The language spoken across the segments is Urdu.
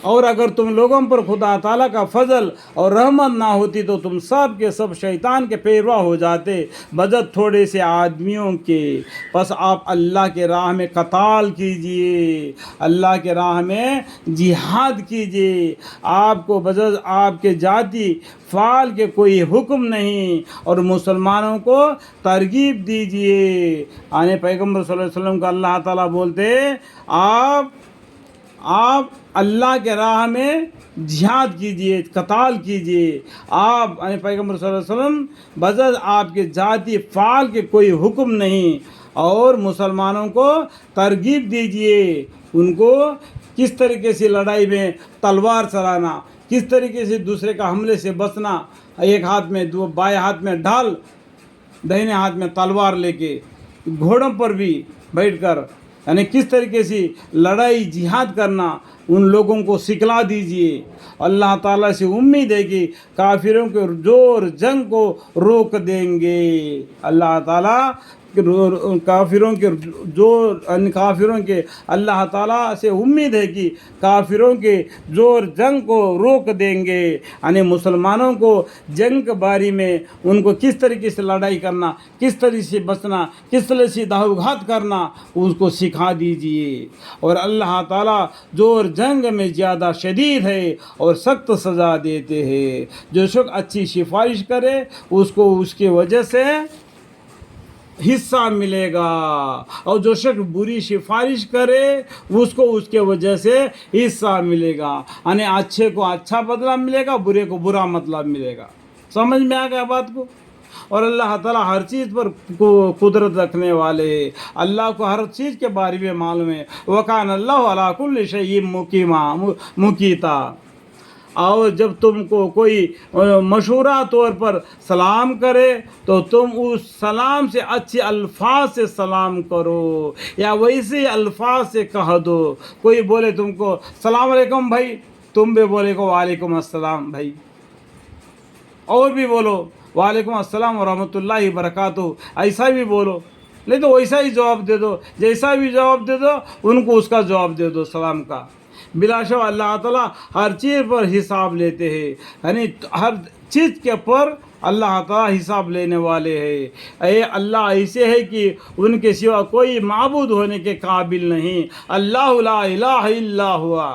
اور اگر تم لوگوں پر خدا تعالیٰ کا فضل اور رحمت نہ ہوتی تو تم سب کے سب شیطان کے پیروا ہو جاتے بجد تھوڑے سے آدمیوں کے. پس آپ اللہ کے راہ میں قتال کیجئے، اللہ کے راہ میں جہاد کیجئے. آپ کو بجد آپ کے ذاتی فعال کے کوئی حکم نہیں، اور مسلمانوں کو ترغیب دیجئے. آنے پیغمبر صلی اللہ علیہ وسلم کو اللہ تعالیٰ بولتے آپ اللہ کے راہ میں جہاد کیجئے، قتال کیجئے. آپ یعنی پیغمبر صلی اللہ علیہ وسلم بجز آپ کے ذاتی فعال کے کوئی حکم نہیں، اور مسلمانوں کو ترغیب دیجئے. ان کو کس طریقے سے لڑائی میں تلوار چلانا، کس طریقے سے دوسرے کا حملے سے بچنا، ایک ہاتھ میں بائیں ہاتھ میں ڈھال، دہنے ہاتھ میں تلوار لے کے، گھوڑوں پر بھی بیٹھ کر، یعنی کس طریقے سے لڑائی جہاد کرنا ان لوگوں کو سکھلا دیجئے. اللہ تعالیٰ سے امید ہے کہ کافروں کے زور جنگ کو روک دیں گے. اللہ تعالیٰ کافروں کے اللہ تعالیٰ سے امید ہے کہ کافروں کے زور جنگ کو روک دیں گے. یعنی مسلمانوں کو جنگ کے بارے میں ان کو کس طریقے سے لڑائی کرنا، کس طریقے سے بچنا، کس طرح سے داؤ گھات کرنا، اس کو سکھا دیجئے. اور اللہ تعالیٰ زور جنگ میں زیادہ شدید ہے اور سخت سزا دیتے ہیں. جو شخص اچھی سفارش کرے اس کو اس کی وجہ سے حصہ ملے گا، اور جو شخص بری سفارش کرے اس کو اس کے وجہ سے حصہ ملے گا. یعنی اچھے کو اچھا بدلہ ملے گا، برے کو برا مطلب ملے گا. سمجھ میں آ گیا بات کو؟ اور اللہ تعالیٰ ہر چیز پر قدرت رکھنے والے ہیں. اللہ کو ہر چیز کے بارے میں معلوم ہے. وَكَانَ اللَّهُ عَلَىٰ كُلِّ شَيْءٍ مُقِیتًا. اور جب تم کو کوئی مشورہ طور پر سلام کرے تو تم اس سلام سے اچھے الفاظ سے سلام کرو، یا ویسے الفاظ سے کہہ دو. کوئی بولے تم کو السلام علیکم بھائی، تم بھی بولے کو وعلیکم السلام بھائی. اور بھی بولو وعلیکم السلام ورحمۃ اللہ وبرکاتہ، ایسا بھی بولو. نہیں تو ویسا ہی جواب دے دو، جیسا بھی جواب دے دو ان کو اس کا جواب دے دو سلام کا. بلا شک اللہ تعالیٰ ہر چیز پر حساب لیتے ہیں، یعنی ہر چیز کے پر اللہ تعالیٰ حساب لینے والے ہیں. اے اللہ ایسے ہے کہ ان کے سوا کوئی معبود ہونے کے قابل نہیں. اللہ لا الہ الا ہوا.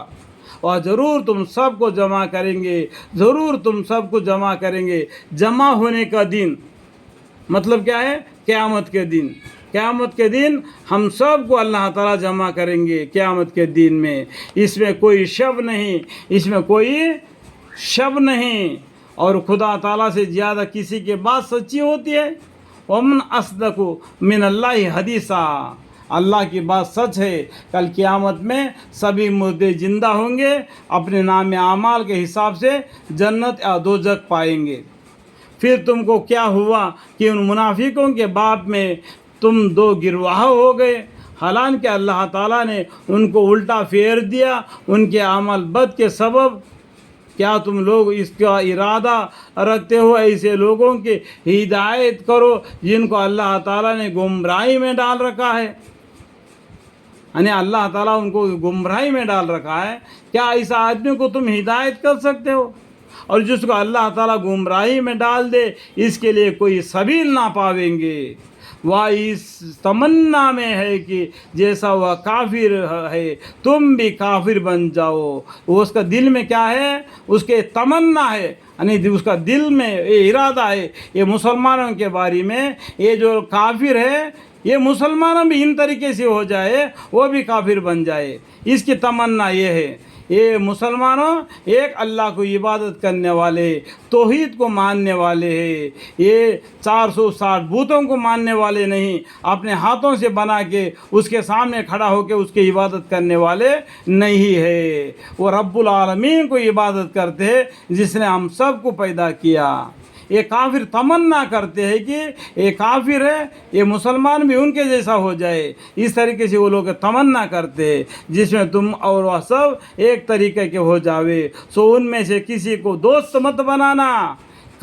اور ضرور تم سب کو جمع کریں گے، ضرور تم سب کو جمع کریں گے. جمع ہونے کا دن مطلب کیا ہے؟ قیامت کے دن. قیامت کے دن ہم سب کو اللہ تعالیٰ جمع کریں گے قیامت کے دن میں. اس میں کوئی شب نہیں، اس میں کوئی شب نہیں. اور خدا تعالیٰ سے زیادہ کسی کی بات سچی ہوتی ہے؟ وَمَنْ أَصْدَقُ مِنَ اللَّهِ حَدِيثًا. اللہ کی بات سچ ہے. کل قیامت میں سبھی مردے زندہ ہوں گے، اپنے نام اعمال کے حساب سے جنت یا دوزخ پائیں گے. پھر تم کو کیا ہوا کہ ان منافقوں کے باب میں تم دو گروہ ہو گئے، حالانکہ اللہ تعالیٰ نے ان کو الٹا پھیر دیا ان کے عمل بد کے سبب. کیا تم لوگ اس کا ارادہ رکھتے ہو ایسے لوگوں کی ہدایت کرو جن کو اللہ تعالیٰ نے گمراہی میں ڈال رکھا ہے؟ یعنی اللہ تعالیٰ ان کو گمراہی میں ڈال رکھا ہے. کیا ایسا آدمی کو تم ہدایت کر سکتے ہو؟ اور جس کو اللہ تعالیٰ گمراہی میں ڈال دے اس کے لیے کوئی سبیل نہ پاویں گے. وہ اس تمنا میں ہے کہ جیسا وہ کافر ہے تم بھی کافر بن جاؤ. وہ اس کا دل میں کیا ہے؟ اس کے تمنا ہے، یعنی اس کا دل میں یہ ارادہ ہے یہ مسلمانوں کے بارے میں، یہ جو کافر ہے یہ مسلمانوں بھی ان طریقے سے ہو جائے، وہ بھی کافر بن جائے. اس کی تمنا یہ ہے. یہ مسلمانوں ایک اللہ کو عبادت کرنے والے، توحید کو ماننے والے ہیں. یہ 460 بتوں کو ماننے والے نہیں، اپنے ہاتھوں سے بنا کے اس کے سامنے کھڑا ہو کے اس کی عبادت کرنے والے نہیں ہے. وہ رب العالمین کو عبادت کرتے ہیں جس نے ہم سب کو پیدا کیا. یہ کافر تمنا کرتے ہیں کہ یہ کافر ہے یہ مسلمان بھی ان کے جیسا ہو جائے. اس طریقے سے وہ لوگ تمنا کرتے ہیں جس میں تم اور وہ سب ایک طریقے کے ہو جاوے. سو ان میں سے کسی کو دوست مت بنانا.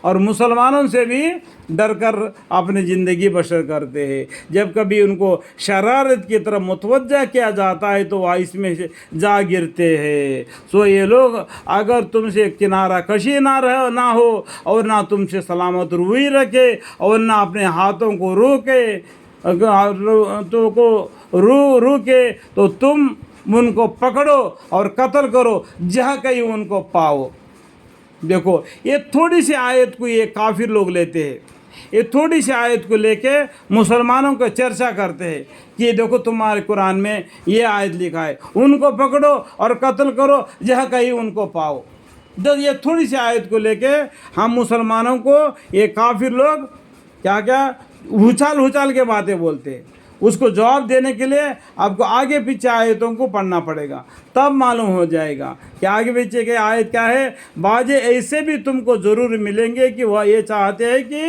اور مسلمانوں سے بھی ڈر کر اپنی زندگی بسر کرتے ہیں. جب کبھی ان کو شرارت کی طرف متوجہ کیا جاتا ہے تو وہ اس میں سے جا گرتے ہیں. سو یہ لوگ اگر تم سے کنارہ کشی نہ ہو اور نہ تم سے سلامت روی رکھے اور نہ اپنے ہاتھوں کو روکے روکے تو تم ان کو پکڑو اور قتل کرو جہاں کہیں ان کو پاؤ. دیکھو یہ تھوڑی سی آیت کو یہ کافر لوگ لیتے ہیں, یہ تھوڑی سی آیت کو لے کے مسلمانوں کو چرچا کرتے ہیں کہ یہ دیکھو تمہارے قرآن میں یہ آیت لکھا ہے, ان کو پکڑو اور قتل کرو جہاں کہیں ان کو پاؤ. جب یہ تھوڑی سی آیت کو لے کے ہم مسلمانوں کو یہ کافر لوگ کیا اچھال کے باتیں بولتے ہیں. اس کو جواب دینے کے لیے آپ کو آگے پیچھے آیتوں کو پڑھنا پڑے گا, تب معلوم ہو جائے گا کہ آگے پیچھے کے آیت کیا ہے. بعض ایسے بھی تم کو ضرور ملیں گے کہ وہ یہ چاہتے ہیں کہ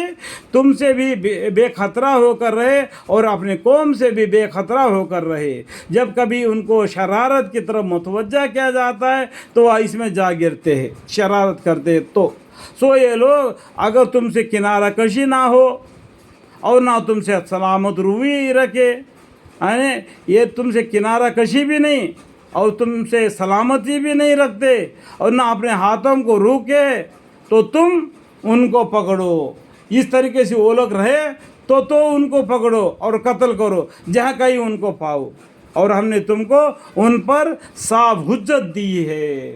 تم سے بھی بے خطرہ ہو کر رہے اور اپنے قوم سے بھی بے خطرہ ہو کر رہے. جب کبھی ان کو شرارت کی طرف متوجہ کیا جاتا ہے تو وہ اس میں جا گرتے ہیں, شرارت کرتے ہیں. تو سو یہ لوگ اگر تم سے کنارہ کشی نہ ہو اور نہ تم سے سلامت روی رکھے, یہ تم سے کنارہ کشی بھی نہیں اور تم سے سلامتی بھی نہیں رکھتے اور نہ اپنے ہاتھوں کو روکے تو تم ان کو پکڑو. اس طریقے سے وہ لوگ رہے تو ان کو پکڑو اور قتل کرو جہاں کہیں ان کو پاؤ, اور ہم نے تم کو ان پر صاف حجت دی ہے.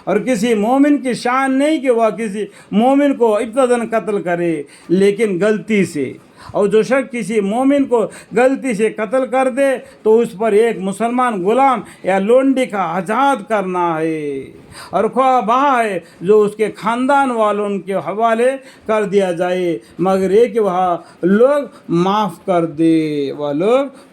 اور کسی مومن کی شان نہیں کہ وہ کسی مومن کو ابتداً قتل کرے لیکن غلطی سے, اور جو شخص کسی مومن کو غلطی سے قتل کر دے تو اس پر ایک مسلمان غلام یا لونڈی کا آزاد کرنا ہے, اور خواہ بہا ہے جو اس کے خاندان والوں کے حوالے کر دیا جائے, مگر یہ کہ وہ لوگ معاف کر دے, وہ لوگ